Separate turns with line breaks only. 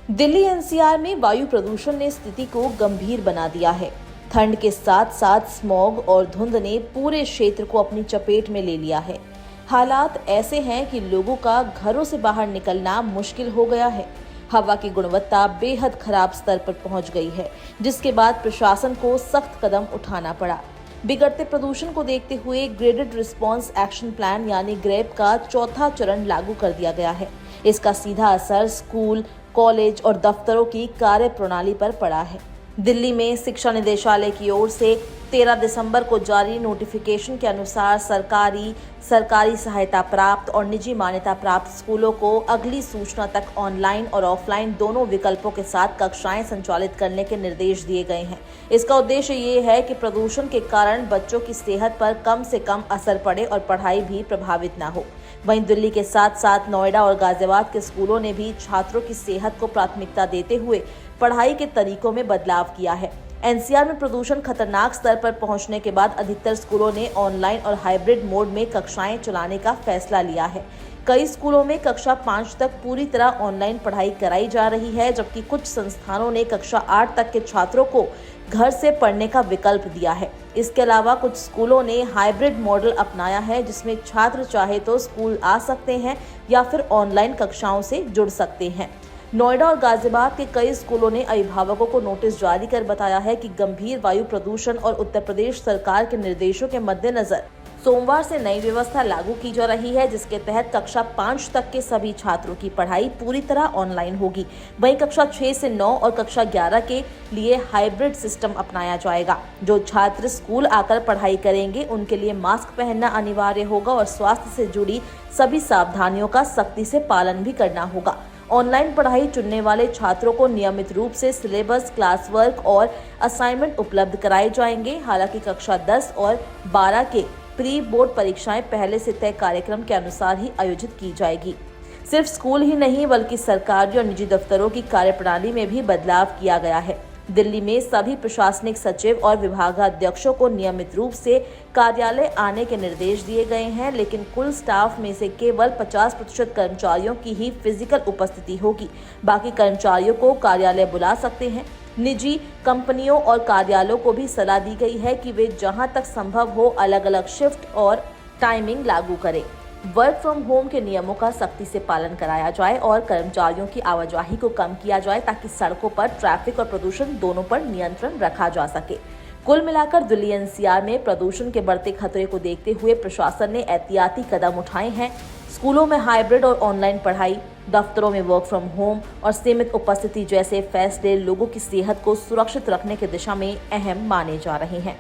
Delhi NCR में वायु प्रदूषण ने स्थिति को गंभीर बना दिया है। ठंड के साथ साथ स्मॉग और धुंध ने पूरे क्षेत्र को अपनी चपेट में ले लिया है। हालात ऐसे हैं कि लोगों का घरों से बाहर निकलना मुश्किल हो गया है। हवा की गुणवत्ता बेहद खराब स्तर पर पहुंच गई है, जिसके बाद प्रशासन को सख्त कदम उठाना पड़ा। बिगड़ते प्रदूषण को देखते हुए ग्रेडेड रिस्पांस एक्शन प्लान यानी ग्रेप का चौथा चरण लागू कर दिया गया है। इसका सीधा असर स्कूल, कॉलेज और दफ्तरों की कार्य प्रणाली पर पड़ा है। दिल्ली में शिक्षा निदेशालय की ओर से 13 दिसंबर को जारी नोटिफिकेशन के अनुसार सरकारी सहायता प्राप्त और निजी मान्यता प्राप्त स्कूलों को अगली सूचना तक ऑनलाइन और ऑफलाइन दोनों विकल्पों के साथ कक्षाएं संचालित करने के निर्देश दिए गए हैं। इसका उद्देश्य ये है कि प्रदूषण के कारण बच्चों की सेहत पर कम से कम असर पड़े और पढ़ाई भी प्रभावित न हो। वहीं दिल्ली के साथ साथ नोएडा और गाजियाबाद के स्कूलों ने भी छात्रों की सेहत को प्राथमिकता देते हुए पढ़ाई के तरीकों में बदलाव किया है। एनसीआर में प्रदूषण खतरनाक स्तर पर पहुंचने के बाद अधिकतर स्कूलों ने ऑनलाइन और हाइब्रिड मोड में कक्षाएं चलाने का फैसला लिया है। कई स्कूलों में कक्षा 5 तक पूरी तरह ऑनलाइन पढ़ाई कराई जा रही है, जबकि कुछ संस्थानों ने कक्षा 8 तक के छात्रों को घर से पढ़ने का विकल्प दिया है। इसके अलावा कुछ स्कूलों ने हाइब्रिड मॉडल अपनाया है, जिसमें छात्र चाहे तो स्कूल आ सकते हैं या फिर ऑनलाइन कक्षाओं से जुड़ सकते हैं। नोएडा और गाजियाबाद के कई स्कूलों ने अभिभावकों को नोटिस जारी कर बताया है कि गंभीर वायु प्रदूषण और उत्तर प्रदेश सरकार के निर्देशों के मद्देनजर सोमवार से नई व्यवस्था लागू की जा रही है, जिसके तहत कक्षा 5 तक के सभी छात्रों की पढ़ाई पूरी तरह ऑनलाइन होगी। वहीं कक्षा 6 से 9 और कक्षा 11 के लिए हाइब्रिड सिस्टम अपनाया जाएगा। जो छात्र स्कूल आकर पढ़ाई करेंगे उनके लिए मास्क पहनना अनिवार्य होगा और स्वास्थ्य से जुड़ी सभी सावधानियों का सख्ती से पालन भी करना होगा। ऑनलाइन पढ़ाई चुनने वाले छात्रों को नियमित रूप से सिलेबस, क्लास वर्क और असाइनमेंट उपलब्ध कराए जाएंगे। हालांकि कक्षा 10 और 12 के प्री बोर्ड परीक्षाएं पहले से तय कार्यक्रम के अनुसार ही आयोजित की जाएगी। सिर्फ स्कूल ही नहीं बल्कि सरकारी और निजी दफ्तरों की कार्यप्रणाली में भी बदलाव किया गया है। दिल्ली में सभी प्रशासनिक सचिव और विभागाध्यक्षों को नियमित रूप से कार्यालय आने के निर्देश दिए गए हैं, लेकिन कुल स्टाफ में से केवल 50% कर्मचारियों की ही फिजिकल उपस्थिति होगी। बाकी कर्मचारियों को कार्यालय बुला सकते हैं। निजी कंपनियों और कार्यालयों को भी सलाह दी गई है कि वे जहां तक संभव हो अलग अलग शिफ्ट और टाइमिंग लागू करें। वर्क फ्रॉम होम के नियमों का सख्ती से पालन कराया जाए और कर्मचारियों की आवाजाही को कम किया जाए, ताकि सड़कों पर ट्रैफिक और प्रदूषण दोनों पर नियंत्रण रखा जा सके। कुल मिलाकर दिल्ली एनसीआर में प्रदूषण के बढ़ते खतरे को देखते हुए प्रशासन ने एहतियाती कदम उठाए हैं। स्कूलों में हाइब्रिड और ऑनलाइन पढ़ाई, दफ्तरों में वर्क फ्रॉम होम और सीमित उपस्थिति जैसे फैसले लोगों की सेहत को सुरक्षित रखने की दिशा में अहम माने जा रहे हैं।